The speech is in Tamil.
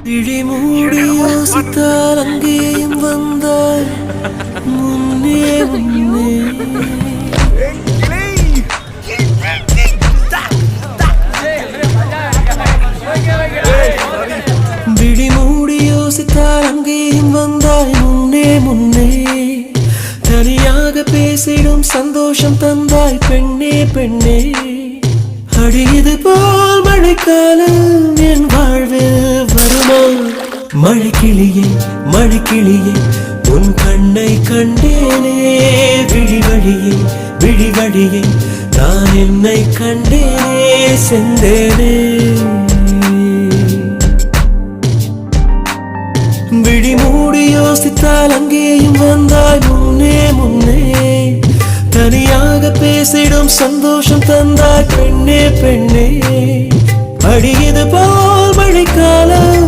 விழி மூடி யோசித்தால் அங்கேயும் வந்தாய் முன்னே முன்னே. விழி மூடி யோசித்தால் அங்கேயும் வந்தாய் முன்னே முன்னே. தனியாக பேசிடும் சந்தோஷம் தந்தாய் பெண்ணே பெண்ணே. அடியது போல் மழைக்காலம் என் வாழ்வில் வருமா? மழைக்கிளியே மழைக்கிளியே உன் கண்ணை கண்டேனே. விழி வழியே விழி வழியே நான் என்னை கண்டேனே செந்தேனே. விழி மூடி யோசித்தால் அங்கேயும் வந்தாய் முன்னே முன்னே. தனியாக பேசிடும் சந்தோஷம் தந்தாய் பெண்ணே பெண்ணே. அடியது போல் மழைக்காலம்